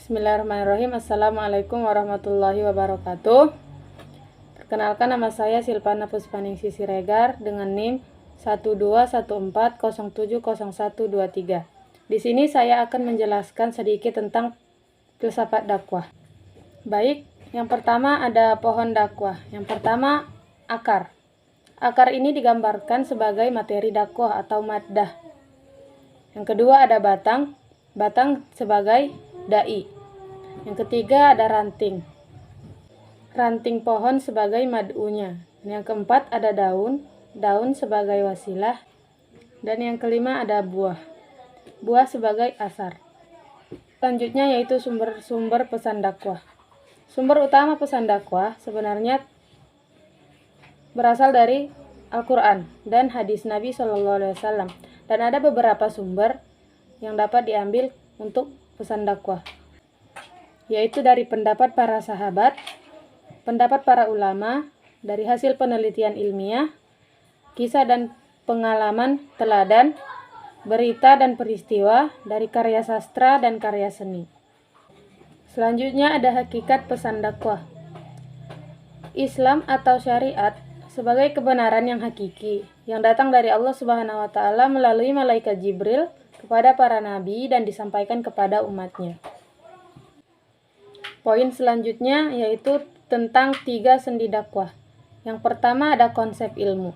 Bismillahirrahmanirrahim. Assalamualaikum warahmatullahi wabarakatuh. Perkenalkan, nama saya Silvana Puspaningsih Siregar dengan NIM 1214070123. Di sini saya akan menjelaskan sedikit tentang filsafat dakwah. Baik, yang pertama ada pohon dakwah. Yang pertama, akar. Akar ini digambarkan sebagai materi dakwah atau maddah. Yang kedua ada batang. Batang sebagai dai. Yang ketiga ada ranting. Ranting pohon sebagai mad'unya. Yang keempat ada daun. Daun sebagai wasilah. Dan yang kelima ada buah. Buah sebagai asar. Selanjutnya yaitu sumber-sumber pesan dakwah. Sumber utama pesan dakwah sebenarnya berasal dari Al-Quran dan hadis Nabi SAW. Dan ada beberapa sumber yang dapat diambil untuk pesan dakwah, yaitu dari pendapat para sahabat, pendapat para ulama, dari hasil penelitian ilmiah, kisah dan pengalaman teladan, berita dan peristiwa, dari karya sastra dan karya seni. Selanjutnya ada hakikat pesan dakwah. Islam atau syariat sebagai kebenaran yang hakiki yang datang dari Allah Subhanahu wa taala melalui malaikat Jibril kepada para nabi dan disampaikan kepada umatnya. Poin selanjutnya yaitu tentang 3 sendi dakwah. Yang pertama ada konsep ilmu.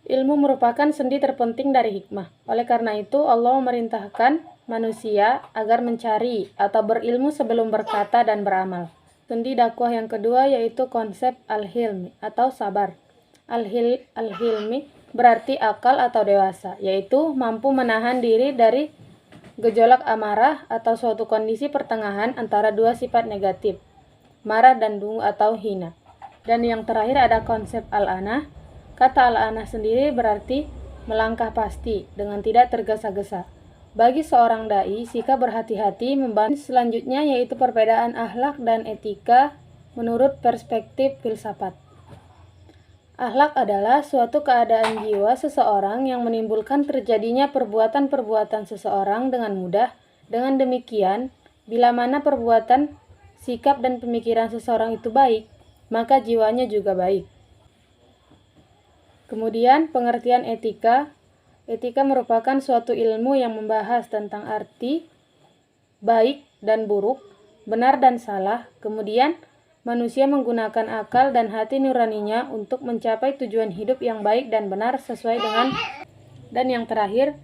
Ilmu merupakan sendi terpenting dari hikmah. Oleh karena itu Allah memerintahkan manusia agar mencari atau berilmu sebelum berkata dan beramal. Sendi dakwah yang kedua yaitu konsep al-hilmi atau sabar. Al-hilmi berarti akal atau dewasa, yaitu mampu menahan diri dari gejolak amarah atau suatu kondisi pertengahan antara dua sifat negatif, marah dan dungu atau hina. Dan yang terakhir ada konsep al-anah. Kata al-anah sendiri berarti melangkah pasti dengan tidak tergesa-gesa. Bagi seorang dai, sikap berhati-hati membantu. Selanjutnya yaitu perbedaan akhlak dan etika menurut perspektif filsafat. Akhlak adalah suatu keadaan jiwa seseorang yang menimbulkan terjadinya perbuatan-perbuatan seseorang dengan mudah. Dengan demikian, bila mana perbuatan, sikap dan pemikiran seseorang itu baik, maka jiwanya juga baik. Kemudian pengertian etika. Etika merupakan suatu ilmu yang membahas tentang arti baik dan buruk, benar dan salah. Kemudian manusia menggunakan akal dan hati nuraninya untuk mencapai tujuan hidup yang baik dan benar sesuai dengan. Dan yang terakhir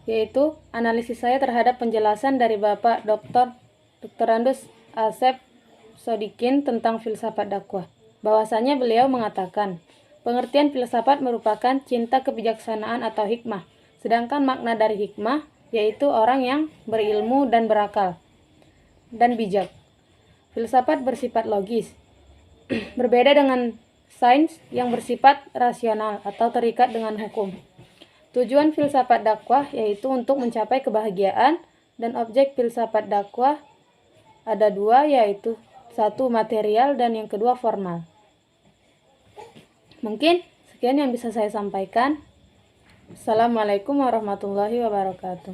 yaitu analisis saya terhadap penjelasan dari Bapak Dr. Andus Asep Sodikin tentang filsafat dakwah. Bahwasanya beliau mengatakan, pengertian filsafat merupakan cinta kebijaksanaan atau hikmah. Sedangkan makna dari hikmah yaitu orang yang berilmu dan berakal dan bijak. Filsafat bersifat logis, berbeda dengan sains yang bersifat rasional atau terikat dengan hukum. Tujuan filsafat dakwah yaitu untuk mencapai kebahagiaan, dan objek filsafat dakwah ada 2, yaitu 1 material dan yang kedua formal. Mungkin sekian yang bisa saya sampaikan. Assalamualaikum warahmatullahi wabarakatuh.